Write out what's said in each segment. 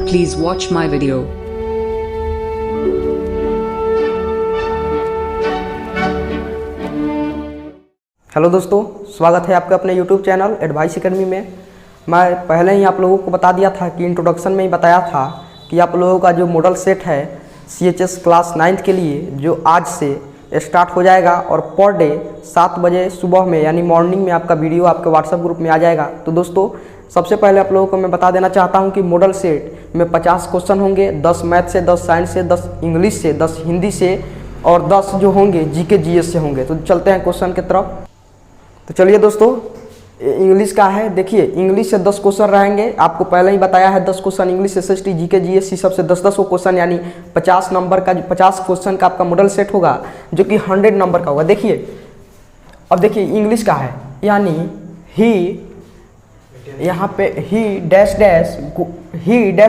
Please watch my video. Hello दोस्तों, स्वागत है आपका अपने YouTube चैनल एडवाइस एकेडमी में। मैं पहले ही आप लोगों को बता दिया था कि इंट्रोडक्शन में ही बताया था कि आप लोगों का जो मॉडल सेट है CHS क्लास 9th के लिए जो आज से स्टार्ट हो जाएगा और पर डे 7 बजे सुबह में यानी मॉर्निंग में आपका वीडियो आपके व्हाट्सएप ग्रुप में आ जाएगा। तो दोस्तों सबसे पहले आप लोगों को मैं बता देना चाहता हूं कि मॉडल सेट में 50 क्वेश्चन होंगे, 10 मैथ से, 10 साइंस से, 10 इंग्लिश से, 10 हिंदी से और 10 जो होंगे GK GS से होंगे। तो चलते हैं क्वेश्चन की तरफ। तो चलिए दोस्तों, इंग्लिश का है। देखिए इंग्लिश से 10 क्वेश्चन रहेंगे, आपको पहले ही बताया है 10 question English, SST, GK GS सब से 10-10 क्वेश्चन यानी 50 नंबर का 50 क्वेश्चन का आपका मॉडल सेट होगा जो कि 100 नंबर का होगा। देखिए अब देखिए इंग्लिश का है यानी ही, यहाँ पे ही dash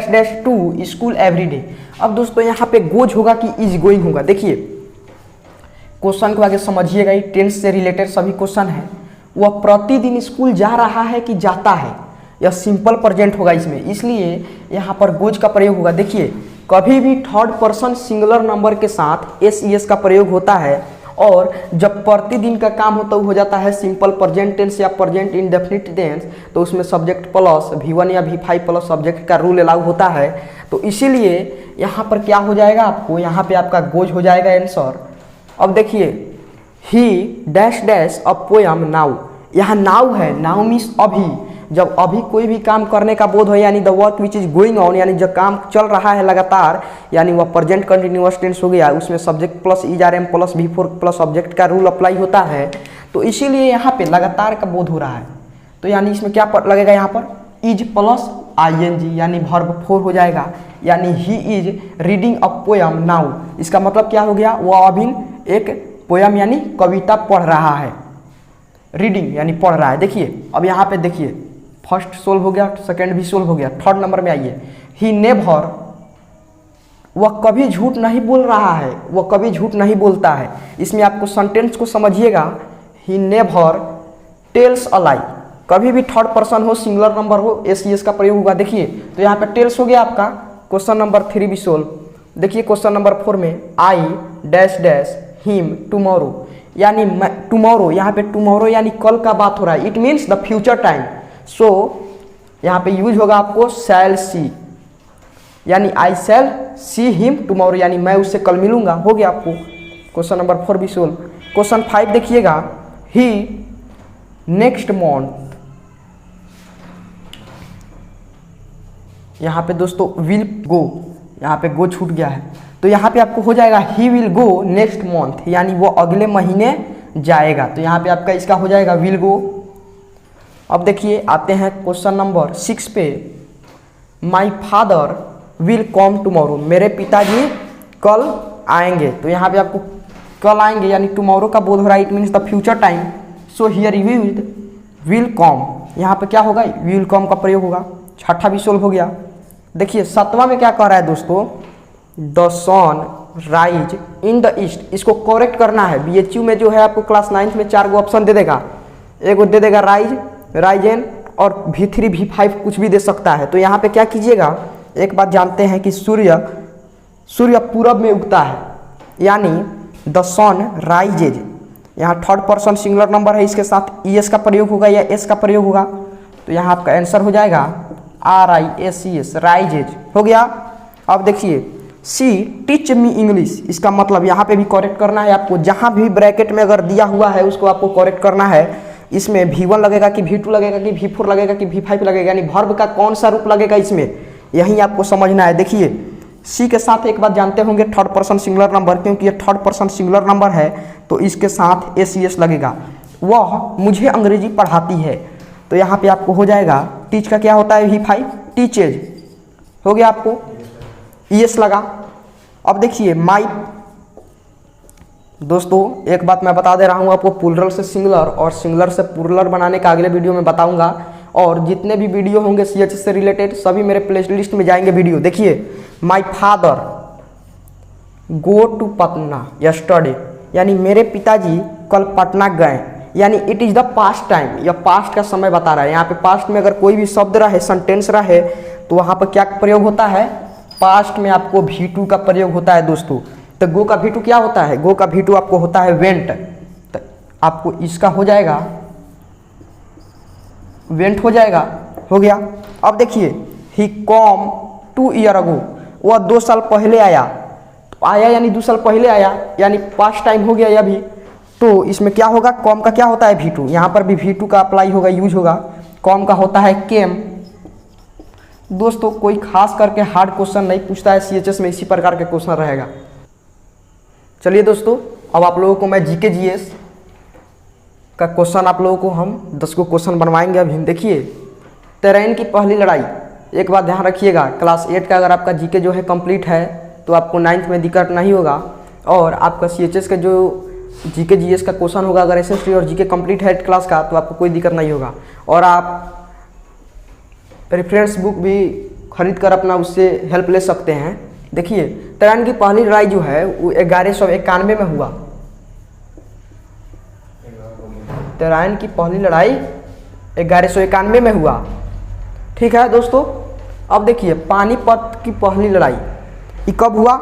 dash to school everyday. अब दोस्तों यहाँ पे गोज होगा कि इज गोइंग होगा। देखिए क्वेश्चन को आगे समझिएगा, ये टेंस से रिलेटेड सभी क्वेश्चन है। वह प्रतिदिन स्कूल जा रहा है कि जाता है, यह सिंपल प्रेजेंट होगा इसमें, इसलिए यहाँ पर गोज का प्रयोग होगा। देखिए कभी भी थर्ड पर्सन सिंगुलर नंबर के साथ SES का प्रयोग होता है और जब प्रतिदिन का काम होता हो जाता है सिंपल प्रेजेंट टेंस या प्रेजेंट इंडेफिनिट टेंस, तो उसमें सब्जेक्ट प्लस V1 या V5 प्लस सब्जेक्ट का रूल अलाउ होता है। तो इसीलिए यहाँ पर क्या हो जाएगा, आपको यहाँ पे आपका गोज हो जाएगा आंसर। अब देखिए ही dash dash a poem now, यहाँ नाउ है, नाउ मीन्स अभी। जब अभी कोई भी काम करने का बोध हो यानी the work which is going on, यानी जो काम चल रहा है लगातार, यानी वह प्रेजेंट कंटिन्यूअस टेंस हो गया, उसमें subject plus ERM plus V4 plus object का रूल अप्लाई होता है। तो इसीलिए यहाँ पे लगातार का बोध हो रहा है। तो यानी इसमें क्या लगेगा, यहाँ पर इज प्लस ING यानी वर्ब 4 हो जाएगा। यानी he is reading a poem now, इसका मतलब क्या हो गया, वह अभी एक पोयम यानी कविता पढ़ रहा है। रीडिंग यानी पढ़ रहा है। देखिए अब यहाँ पे देखिए फर्स्ट सोल्व हो गया, सेकंड भी सोल्व हो गया, थर्ड नंबर में आइए। ही नेवर, वह कभी झूठ नहीं बोल रहा है, वह कभी झूठ नहीं बोलता है। इसमें आपको सेंटेंस को समझिएगा, ही नेवर टेल्स अ लाई, कभी भी थर्ड पर्सन हो, सिंगुलर नंबर हो, SES का प्रयोग होगा। देखिए तो यहाँ पे टेल्स हो गया आपका। क्वेश्चन नंबर 3 भी सोल्व। देखिए क्वेश्चन नंबर 4 में I dash dash him tomorrow, यानी टुमारो, यहाँ पे टुमारो यानी कल का बात हो रहा है, it means the future time. So यहाँ पे यूज होगा आपको शैल सी, यानी आई शैल सी हिम टुमारो, यानी मैं उससे कल मिलूंगा। हो गया आपको क्वेश्चन नंबर 4 भी सोल्व। क्वेश्चन 5 देखिएगा, ही नेक्स्ट मंथ, यहाँ पे दोस्तों विल गो, यहाँ पे गो छूट गया है, तो यहाँ पे आपको हो जाएगा he will go next month, यानी वो अगले महीने जाएगा। तो यहाँ पे आपका इसका हो जाएगा विल गो। अब देखिए आते हैं क्वेश्चन नंबर 6 पे, my father will come tomorrow, मेरे पिताजी कल आएंगे। तो यहाँ पे आपको कल आएंगे यानी टुमारो का बोध हो रहा है, it means the future time. So here will come, यहाँ पे क्या होगा, विल कम का प्रयोग होगा। छठा भी सोल्व हो गया। देखिए 7वां में क्या कह रहा है दोस्तों, the sun rise in the east, इसको करेक्ट करना है। BHU में जो है आपको क्लास 9th में 4 गो ऑप्शन दे देगा, एक दे देगा राइज, राइजेन और V3 V5 कुछ भी दे सकता है। तो यहाँ पे क्या कीजिएगा, एक बात जानते हैं कि सूर्य पूरब में उगता है, यानी द सन राइजेज, यहाँ थर्ड पर्सन सिंगुलर नंबर है, इसके साथ ES का प्रयोग होगा या S का प्रयोग होगा। तो यहाँ आपका आंसर हो जाएगा RISES, राइजेज हो गया। अब देखिए सी टीच मी इंग्लिश, इसका मतलब यहाँ पे भी करेक्ट करना है आपको, जहाँ भी ब्रैकेट में अगर दिया हुआ है उसको आपको करेक्ट करना है। इसमें V1 लगेगा कि V2 लगेगा कि V4 लगेगा कि V5 लगेगा, यानी वर्ब का कौन सा रूप लगेगा इसमें, यही आपको समझना है। देखिए सी के साथ एक बात जानते होंगे, थर्ड पर्सन सिंगुलर नंबर, क्योंकि ये थर्ड पर्सन सिंगुलर नंबर है तो इसके साथ SES लगेगा। वह मुझे अंग्रेजी पढ़ाती है, तो यहाँ पे आपको हो जाएगा, टीच का क्या होता है V5, टीचेज हो गया, आपको ES लगा। अब देखिए माई, दोस्तों एक बात मैं बता दे रहा हूँ आपको, प्लूरल से सिंगुलर और सिंगुलर से प्लूरल बनाने का अगले वीडियो में बताऊंगा, और जितने भी वीडियो होंगे CHS से रिलेटेड सभी मेरे प्लेलिस्ट में जाएंगे वीडियो। देखिए my father go to Patna yesterday, यानी मेरे पिताजी कल पटना गए, यानी it is the past time, यह पास्ट का समय बता रहा है। यहाँ पे पास्ट में अगर कोई भी शब्द रहे, सेंटेंस रहे, तो वहाँ पर क्या प्रयोग होता है, पास्ट में आपको V2 का प्रयोग होता है दोस्तों। तो गो का V2 क्या होता है, गो का V2 आपको होता है वेंट। तो आपको इसका हो जाएगा वेंट हो जाएगा, हो गया। अब देखिए ही कॉम 2 ईयर अगो, वह 2 साल पहले आया। तो आया यानी 2 साल पहले आया, यानी पास्ट टाइम हो गया यह भी। तो इसमें क्या होगा, कॉम का क्या होता है V2, यहाँ पर भी V2 का अप्लाई होगा, यूज होगा। कॉम का होता है केम। दोस्तों कोई खास करके हार्ड क्वेश्चन नहीं पूछता है CHS में, इसी प्रकार के क्वेश्चन रहेगा। चलिए दोस्तों, अब आप लोगों को मैं GK GS का क्वेश्चन आप लोगों को हम 10 को क्वेश्चन बनवाएंगे। अभी देखिए, तैराइन की पहली लड़ाई, एक बात ध्यान रखिएगा, क्लास 8 का अगर आपका GK जो है कंप्लीट है तो आपको 9th में दिक्कत नहीं होगा। और आपका CHS का जो GK GS का क्वेश्चन होगा, अगर SST और GK कंप्लीट है 8 क्लास का, तो आपको कोई दिक्कत नहीं होगा। और आप रेफरेंस बुक भी खरीद कर अपना उससे हेल्प ले सकते हैं। देखिए, तैराइन की पहली लड़ाई जो है वो 1191 में हुआ। तैराइन की पहली लड़ाई 1191 में हुआ, ठीक है दोस्तों। अब देखिए, पानीपत की पहली लड़ाई ये कब हुआ,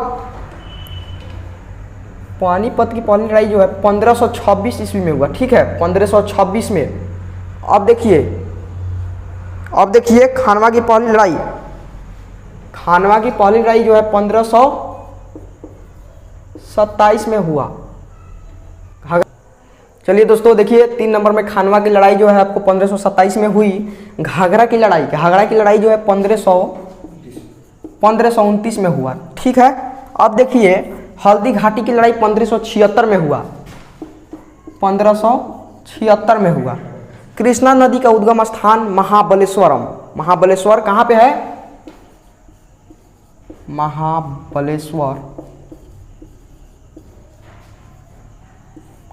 पानीपत की पहली लड़ाई जो है 1526 ईस्वी में हुआ, ठीक है, 1526 में। अब देखिए खानवा की पहली लड़ाई, खानवा की पहली लड़ाई जो है 1527 में हुआ। चलिए दोस्तों देखिए, 3 नंबर में खानवा की लड़ाई जो है आपको 1527 में हुई। घाघरा की लड़ाई जो है 1529 में हुआ, ठीक है। अब देखिए, हल्दी घाटी की लड़ाई 1576 में हुआ, 1576 में हुआ। कृष्णा नदी का उद्गम स्थान महाबलेश्वरम, महाबलेश्वर कहाँ पे है, महाबलेश्वर,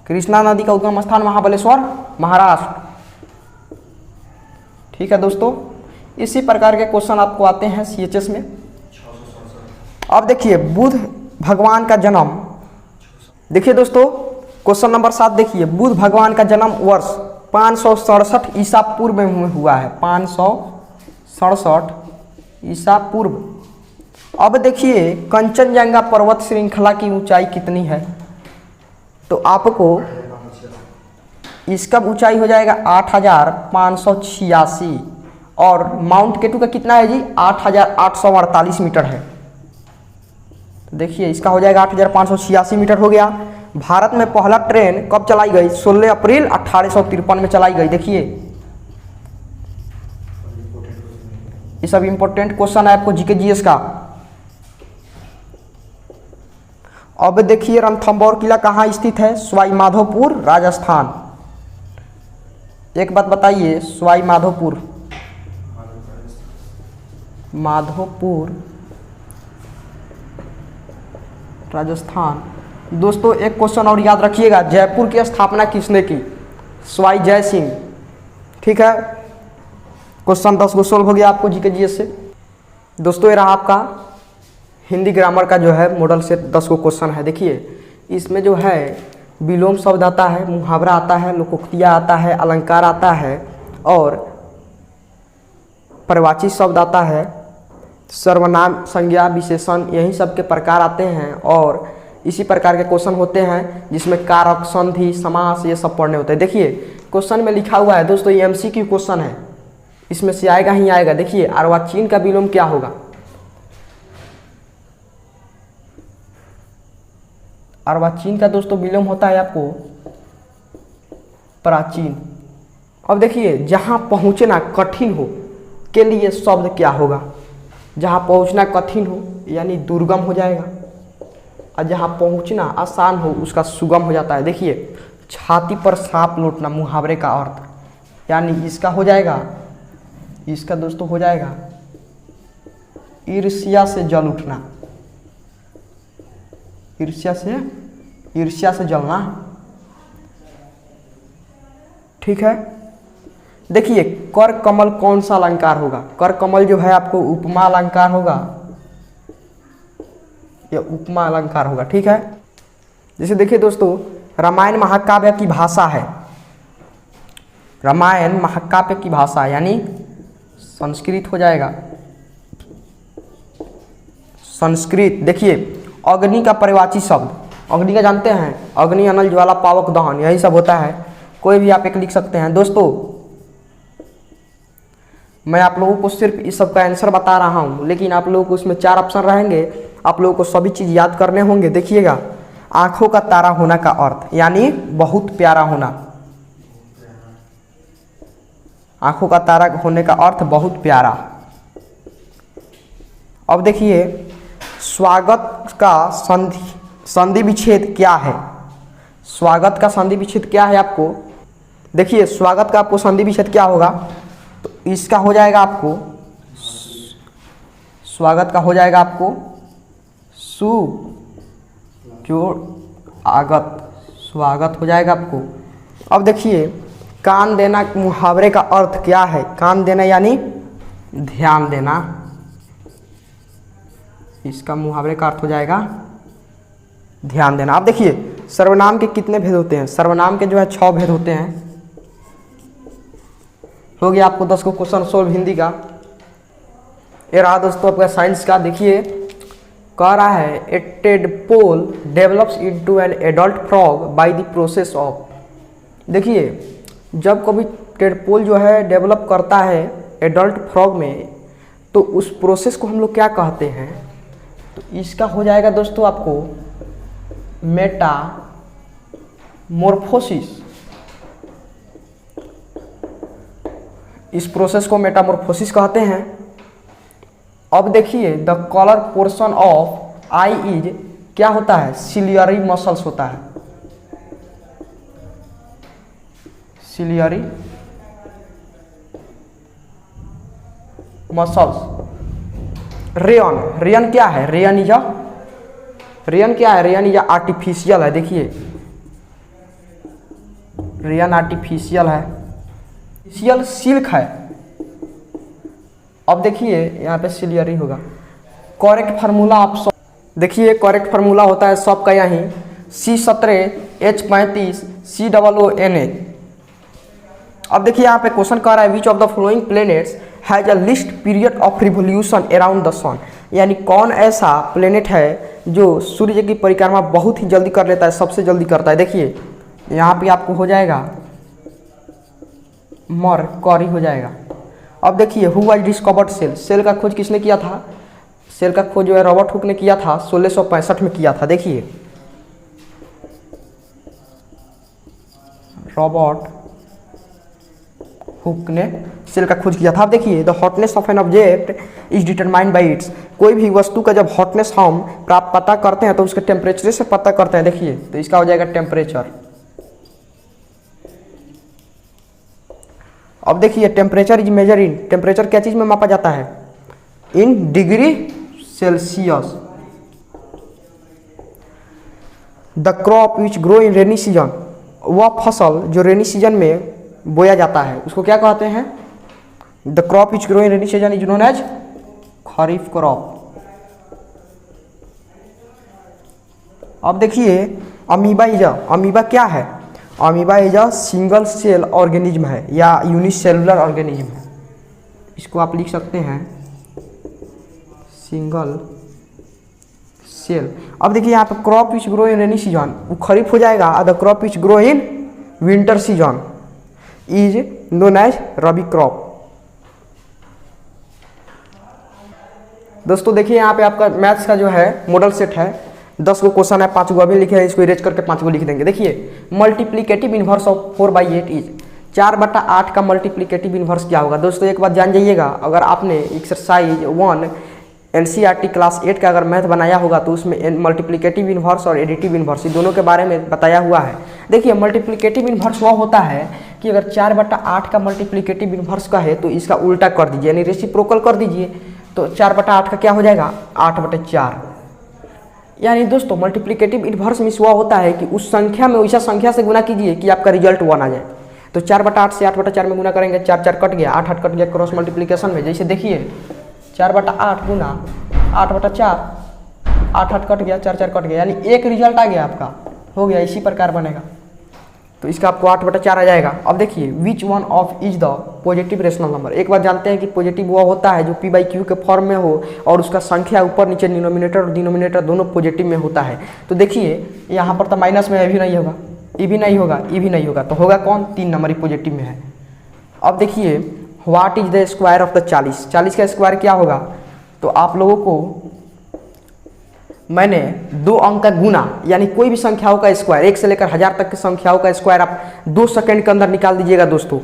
कृष्णा नदी का उद्गम स्थान महाबलेश्वर, महाराष्ट्र, ठीक है दोस्तों। इसी प्रकार के क्वेश्चन आपको आते हैं CHS में। अब देखिए, बुध भगवान का जन्म, देखिए दोस्तों क्वेश्चन नंबर 7 देखिए, बुध भगवान का जन्म वर्ष 567 ईसा पूर्व में हुआ है, 567 ईसा पूर्व। अब देखिए, कंचनजंगा पर्वत श्रृंखला की ऊंचाई कितनी है, तो आपको इसका ऊंचाई हो जाएगा 8586, और माउंट केटू का कितना है जी, 8848 मीटर है। तो देखिए इसका हो जाएगा 8586 मीटर हो गया। भारत में पहला ट्रेन कब चलाई गई, 16 अप्रैल 1853 में चलाई गई। देखिए ये सब इंपॉर्टेंट क्वेश्चन है आपको GK GS का। अब देखिए, रणथंभौर किला कहाँ स्थित है, सवाई माधोपुर, राजस्थान। एक बात बताइए, सवाई माधोपुर, राजस्थान। दोस्तों एक क्वेश्चन और याद रखिएगा, जयपुर की स्थापना किसने की, सवाई जय सिंह, ठीक है। क्वेश्चन 10 को सोल्व हो गया आपको GK GS से। दोस्तों ये रहा आपका हिंदी ग्रामर का जो है मॉडल सेट 10 को क्वेश्चन है। देखिए इसमें जो है विलोम शब्द आता है, मुहावरा आता है, लोकोक्तियाँ आता है, अलंकार आता है और परिवाची शब्द आता है, सर्वनाम, संज्ञा, विशेषण, यही सब के प्रकार आते हैं। और इसी प्रकार के क्वेश्चन होते हैं जिसमें कारक, संधि, समास ये सब पढ़ने होते हैं। देखिए क्वेश्चन में लिखा हुआ है दोस्तों, ये MCQ क्वेश्चन है, इसमें से आएगा ही आएगा। देखिए अर्वाचीन का विलोम क्या होगा, अर्वाचीन का दोस्तों विलोम होता है आपको प्राचीन। अब देखिए, जहाँ पहुँचना कठिन हो के लिए शब्द क्या होगा, जहाँ पहुँचना कठिन हो यानी दुर्गम हो जाएगा, और जहाँ पहुँचना आसान हो उसका सुगम हो जाता है। देखिए छाती पर सांप लौटना मुहावरे का अर्थ, यानी इसका हो जाएगा, इसका दोस्तों हो जाएगा ईर्ष्या से जल उठना, ईर्ष्या से जलना, ठीक है। देखिए कर कमल कौन सा अलंकार होगा, कर कमल जो है आपको उपमा अलंकार होगा, यह उपमा अलंकार होगा, ठीक है। जैसे देखिए दोस्तों, रामायण महाकाव्य की भाषा है, रामायण महाकाव्य की भाषा यानी संस्कृत हो जाएगा, संस्कृत। देखिए अग्नि का पर्यायवाची शब्द, अग्नि का जानते हैं, अग्नि अनल ज्वाला पावक दहन, यही सब होता है। कोई भी आप एक लिख सकते हैं। दोस्तों मैं आप लोगों को सिर्फ इस सब का आंसर बता रहा हूँ, लेकिन आप लोगों को उसमें 4 ऑप्शन रहेंगे, आप लोगों को सभी चीज़ याद करने होंगे। देखिएगा, आंखों का तारा होना का अर्थ यानी बहुत प्यारा होना, आंखों का तारा होने का अर्थ बहुत प्यारा। अब देखिए स्वागत का संधि विच्छेद क्या है? स्वागत का संधि विच्छेद क्या है आपको? देखिए स्वागत का आपको संधि विच्छेद क्या होगा, तो इसका हो जाएगा आपको, स्वागत का हो जाएगा आपको सु क्यों आगत, स्वागत हो जाएगा आपको। अब देखिए कान देना मुहावरे का अर्थ क्या है? कान देना यानी ध्यान देना, इसका मुहावरे का अर्थ हो जाएगा ध्यान देना। अब देखिए सर्वनाम के कितने भेद होते हैं? सर्वनाम के जो है 6 भेद होते हैं। हो गया आपको 10 को क्वेश्चन सोल्व हिंदी का। ये रहा दोस्तों आपका साइंस का। देखिए कह रहा है a tadpole develops into an adult frog by the process of. देखिए जब कभी टेडपोल जो है डेवलप करता है एडल्ट फ्रॉग में, तो उस प्रोसेस को हम लोग क्या कहते हैं? तो इसका हो जाएगा दोस्तों आपको मेटामॉर्फोसिस। इस प्रोसेस को मेटामॉर्फोसिस कहते हैं। अब देखिए the colour portion of eye is क्या होता है? सिलियरी मसल्स होता है, सिलियरी मसल्स। रेयन, रेयन क्या है? रेयन इज आर्टिफिशियल है। देखिए रेयन आर्टिफिशियल है, सिल्क है। अब देखिए यहाँ पे सिलियरी होगा। करेक्ट फार्मूला ऑप्शन, देखिए करेक्ट फार्मूला होता है सबका यही C17H35 COONA। अब देखिए यहाँ पे क्वेश्चन कर रहा है which of the following planets has a least period of revolution around the sun. यानी कौन ऐसा प्लेनेट है जो सूर्य की परिक्रमा बहुत ही जल्दी कर लेता है, सबसे जल्दी करता है। देखिए यहाँ पे आपको हो जाएगा मरकरी हो जाएगा। अब देखिए who was discovered cell, cell का खोज किसने किया था? सेल का खोज जो है रॉबर्ट हुक ने किया था, 1665 में किया था। देखिए रॉबर्ट हुक ने सेल का खोज किया था। अब देखिए the hotness of an object is determined by its. कोई भी वस्तु का जब हॉटनेस हम प्राप्त पता करते हैं तो उसके टेम्परेचर से पता करते हैं। देखिए तो इसका हो जाएगा टेम्परेचर। अब देखिए temperature is measure in, temperature क्या चीज में मापा जाता है? In degree Celsius. The crop which grow in rainy season, वह फसल जो रेनी सीजन में बोया जाता है उसको क्या कहते हैं? The crop which grow in rainy season is known as kharif crop. अब देखिए अमीबा इज, अमीबा क्या है? Amoeba is a single cell organism है या यूनिसेलुलर ऑर्गेनिज्म है। इसको आप लिख सकते हैं सिंगल सेल। अब देखिए यहाँ पे crop which grow in rainy season, वो खरीफ हो जाएगा। The crop which grow in winter season is known as rabi crop. दोस्तों देखिए यहाँ पे आपका मैथ्स का जो है मॉडल सेट है, 10 को क्वेश्चन है, 5 को अभी लिखे हैं, इसको इरेज करके 5 को लिख देंगे। देखिए मल्टीप्लिकेटिव इन्वर्स ऑफ 4/8 इज, 4/8 का मल्टीप्लिकेटिव इन्वर्स क्या होगा? दोस्तों एक बात जान जाइएगा, अगर आपने एक्सरसाइज 1 NCERT क्लास 8 का अगर मैथ बनाया होगा तो उसमें मल्टीप्लिकेटिव इन्वर्स और एडिटिव इन्वर्स दोनों के बारे में बताया हुआ है। देखिए मल्टीप्लिकेटिव इन्वर्स वह होता है कि अगर 4/8 का मल्टीप्लिकेटिव इन्वर्स का है तो इसका उल्टा कर दीजिए, यानी रेसिप्रोकल कर दीजिए। तो 4/8 का क्या हो जाएगा? 8/4। यानी दोस्तों मल्टीप्लिकेटिव इन्वर्स मीन्स वह होता है कि उस संख्या में वैसा संख्या से गुना कीजिए कि आपका रिजल्ट 1 आ जाए। तो 4/8 से 8/4 में गुना करेंगे, 4 कट गया, 8 कट गया क्रॉस मल्टीप्लिकेशन में। जैसे देखिए 4/8 गुना 8/4, 8 कट गया, 4 कट गया, यानी एक रिजल्ट आ गया आपका, हो गया। इसी प्रकार बनेगा। तो इसका आपको 8/4 आ जाएगा। अब देखिए which one of is the positive rational number. एक बार जानते हैं कि पॉजिटिव वो होता है जो p/q के फॉर्म में हो और उसका संख्या ऊपर नीचे डिनोमिनेटर और डिनोमिनेटर दोनों पॉजिटिव में होता है। तो देखिए यहाँ पर तो माइनस में भी नहीं होगा, ये भी नहीं होगा, ये भी नहीं होगा, तो होगा कौन? 3 नंबर ही पॉजिटिव में है। अब देखिए what is the square of the 40। 40 का स्क्वायर क्या होगा? तो आप लोगों को मैंने 2 अंक का गुना यानी कोई भी संख्याओं का स्क्वायर 1 से लेकर 1000 तक की संख्याओं का स्क्वायर आप 2 सेकंड के अंदर निकाल दीजिएगा दोस्तों।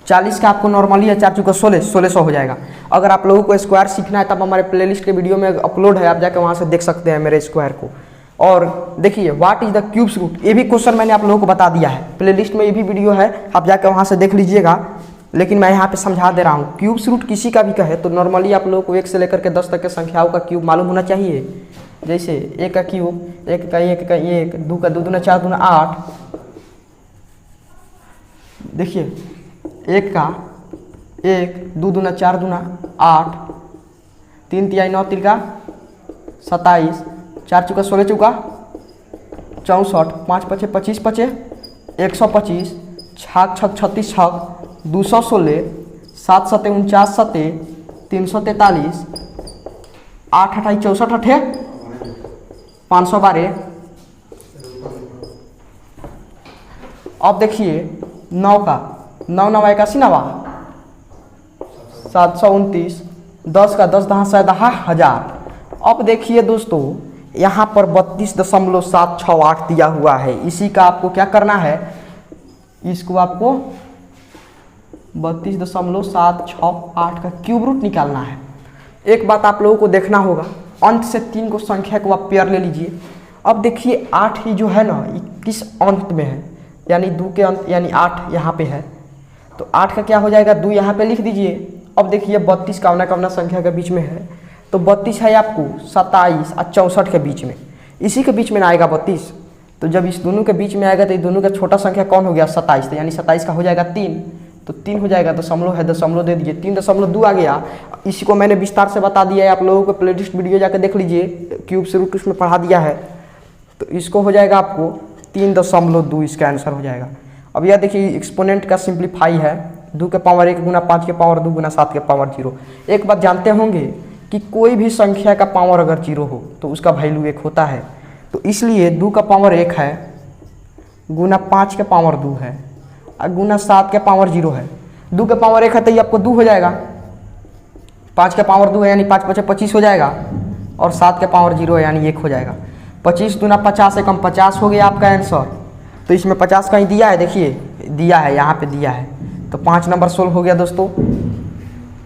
40 का आपको नॉर्मली है 4 चुका 1600 हो जाएगा। अगर आप लोगों को स्क्वायर सीखना है तब हमारे प्लेलिस्ट के वीडियो में अपलोड है, आप जाकर वहाँ से देख सकते हैं मेरे स्क्वायर को। और देखिए what is the cubes root, ये भी क्वेश्चन मैंने आप लोगों को बता दिया है, प्लेलिस्ट में ये भी वीडियो है, आप जाकर वहाँ से देख लीजिएगा। लेकिन मैं यहाँ पे समझा दे रहा हूँ, क्यूब्स रूट किसी का भी कहे तो नॉर्मली आप लोगों को 1 से लेकर के 10 तक के संख्याओं का क्यूब मालूम होना चाहिए। जैसे 1 का क्यूब, 1 का 1, 2 का 2 दूना 4 दूना 8। देखिए 1 का 1, 2 दूना 4 दूना 8, 3 तिहाई 9 तिल 27, 4 चुका 16 चुका 64, 5 पचे 25 पचे 125, 6 छक 36 छक 216, 7 सते 49 सते 343, 8 अठाई 64 अठे 512। अब देखिए 9 का 9 9 81 नवा 729, 10 का 10 10 1000। अब देखिए दोस्तों यहाँ पर 32.768 दिया हुआ है। इसी का आपको क्या करना है, इसको आपको 32.768 का क्यूब रूट निकालना है। एक बात आप लोगों को देखना होगा, अंत से 3 को संख्या को आप पेयर ले लीजिए। अब देखिए 8 ही जो है ना किस अंत में है, यानी 2 के अंत यानी 8 यहाँ पे है, तो 8 का क्या हो जाएगा 2 यहाँ पे लिख दीजिए। अब देखिए 32 कावना संख्या के बीच में है, तो 32 है आपको 27 और 64 के बीच में, इसी के बीच में ना आएगा 32। तो जब इस दोनों के बीच में आएगा तो इस दोनों का छोटा संख्या कौन हो गया 27, तो यानी 27 का हो जाएगा 3, तो 3 हो जाएगा, दशमलव है दशमलव दे दीजिए, 3.2 आ गया। इसी को मैंने विस्तार से बता दिया है, आप लोगों को प्लेलिस्ट वीडियो जाकर देख लीजिए, क्यूब से रूट उसमें पढ़ा दिया है। तो इसको हो जाएगा आपको 3.2, इसका आंसर हो जाएगा। अब यह देखिए एक्सपोनेंट का सिंप्लीफाई है, 2 के पावर 1 गुना 5 के पावर 2 गुना 7 के पावर 0। एक बात जानते होंगे कि कोई भी संख्या का पावर अगर 0 हो तो उसका वैल्यू 1 होता है, तो इसलिए 2 का पावर 1 है गुना 5 के पावर 2 है और गुना 7 के पावर 0 है। 2 के पावर 1 है तो ये आपको 2 हो जाएगा, 5 के पावर 2 है यानी 5 पचे 25 हो जाएगा, और 7 के पावर 0 है यानी 1 हो जाएगा। 25 दूना 50 एकम 50 हो गया आपका आंसर। तो इसमें 50 कहीं दिया है, देखिए दिया है, यहाँ पे दिया है, तो 5 नंबर सोल्व हो गया दोस्तों।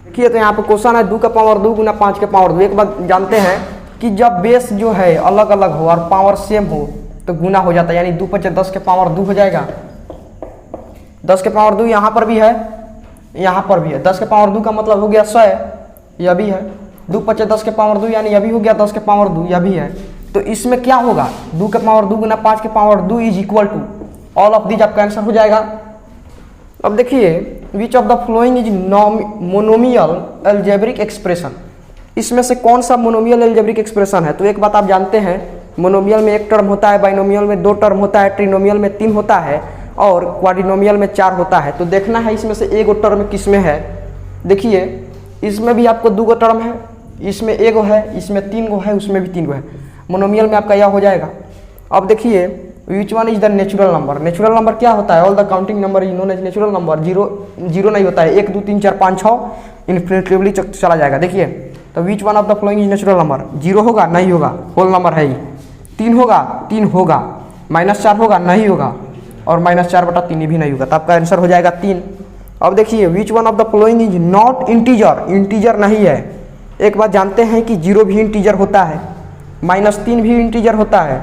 देखिए तो यहाँ पे क्वेश्चन है 2 का पावर 2 गुना 5 के पावर 2। एक बात जानते हैं कि जब बेस जो है अलग अलग हो और पावर सेम हो तो गुना हो जाता है, यानी 2 पचे 10 के पावर 2 हो जाएगा। 10 के पावर 2 यहाँ पर भी है, यहाँ पर भी है। 10 के पावर 2 का मतलब हो गया 100, यह भी है। 2 पचे 10 के पावर 2 यानी यह भी हो गया 10 के पावर 2, यह भी है। तो इसमें क्या होगा 2 के पावर 2 गुना 5 के power 2 is equal to all of these, आपका आंसर हो जाएगा। अब देखिए which of the following is monomial algebraic expression, इसमें से कौन सा मोनोमियल एल्जेब्रिक एक्सप्रेशन है। तो एक बात आप जानते हैं, मोनोमियल में 1 टर्म होता है, बाइनोमियल में 2 टर्म होता है, ट्रिनोमियल में 3 होता है और क्वाड्रिनोमियल में 4 होता है। तो देखना है इसमें से 1 टर्म किस में है। देखिए इसमें भी आपको 2 टर्म है, इसमें 1 है, इसमें 3 है, उसमें भी 3 है। मोनोमियल में आपका यह हो जाएगा। अब देखिए which one is the natural number. Natural number क्या होता है, all the counting number is known as natural number. Zero नहीं होता है, 1 2 3 4 5 6 इन्फिनिटिवली चला जाएगा। देखिए तो which one of the following is natural number. 0 होगा नहीं होगा, होल नंबर है ही। 3 होगा 3 होगा, -4 होगा नहीं होगा, और -4/3 भी नहीं होगा, तो आपका आंसर हो जाएगा 3। अब देखिए which one of the following is not integer. Integer नहीं है। एक बात जानते हैं कि 0 भी इंटीजर होता है, -3 भी इंटीजर होता है,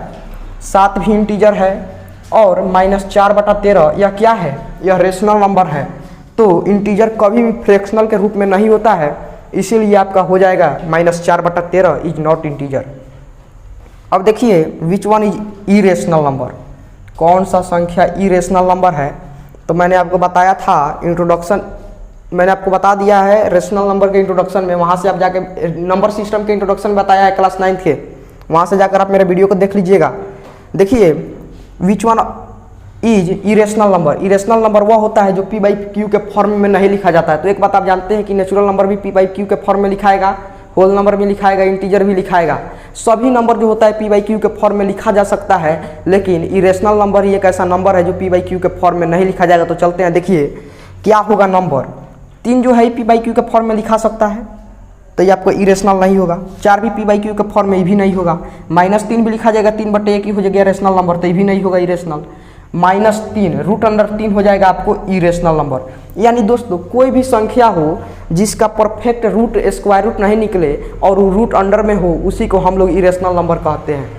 7 भी इंटीजर है, और -4/13 यह क्या है, यह रेशनल नंबर है। तो इंटीजर कभी भी फ्रैक्शनल के रूप में नहीं होता है, इसीलिए आपका हो जाएगा -4/13 इज नॉट इंटीजर। अब देखिए which one is irrational number, कौन सा संख्या इरेशनल नंबर है। तो मैंने आपको बताया था इंट्रोडक्शन, मैंने आपको बता दिया है रेशनल नंबर के इंट्रोडक्शन में, वहाँ से आप जाके नंबर सिस्टम के इंट्रोडक्शन बताया है क्लास 9 के, वहाँ से जाकर आप मेरे वीडियो को देख लीजिएगा। देखिए which one is irrational number. Irrational number वह होता है जो पी बाई क्यू के फॉर्म में नहीं लिखा जाता है। तो एक बात आप जानते हैं कि नेचुरल नंबर भी पी बाई क्यू के फॉर्म में लिखाएगा, होल नंबर भी लिखाएगा, इंटीजर भी लिखाएगा। सभी नंबर जो होता है पी बाई क्यू के फॉर्म में लिखा जा सकता है, लेकिन इरेशनल नंबर ही एक ऐसा नंबर है जो पी बाई क्यू के फॉर्म में नहीं लिखा जाएगा। तो चलते हैं, देखिए क्या होगा। नंबर 3 जो है पी बाई क्यू के फॉर्म में लिखा सकता है, तो ये आपको इरेशनल नहीं होगा। 4 भी पी बाई क्यू के फॉर्म में, ये भी नहीं होगा। -3 भी लिखा जाएगा, 3/1 ही हो जाएगा रेशनल नंबर, तो ये भी नहीं होगा इरेशनल। -3 √3 हो जाएगा आपको इरेशनल नंबर। यानी दोस्तों कोई भी संख्या हो जिसका परफेक्ट रूट स्क्वायर रूट नहीं निकले और वो रूट अंडर में हो, उसी को हम लोग इरेशनल नंबर कहते हैं।